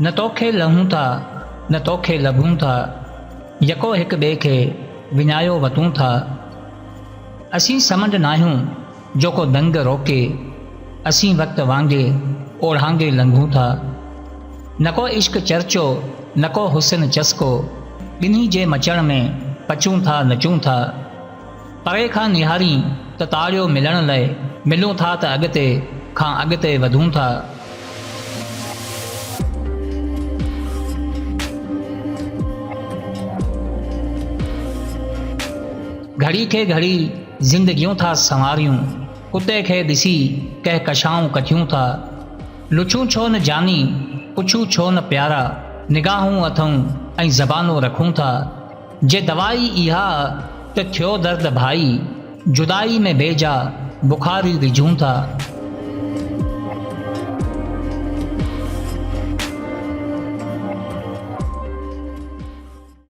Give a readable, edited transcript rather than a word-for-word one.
न तोखे लहूं था न तोखे लभूं था, यको हिक ॿिए खे विञायो वतूं था। असीं समंड नाहियूं जो को दंग रोके, असीं वक़्त वांगुरु ओढ़ांगे लंघूं था। न को इश्क चर्चो न को हुस्न चस्को, ॿिन्ही जे मचण में पचूं था नचूं था। परे खां निहारी त ताड़ियो मिलण लाइ मिलूं था त अॻिते खां अॻिते वधूं था। घड़ी खे घड़ी ज़िंदगियूं था संवारियूं, कुते खे ॾिसी कहकशाऊं कथियूं था। लुछूं छो न जानी पुछूं छो न प्यारा, निगाहूं अथऊं ऐं ज़बानूं रखूं था। जे दवाई इहा त थियो दर्द भाई, जुदाई में बेजा बुखारी रिझूं था।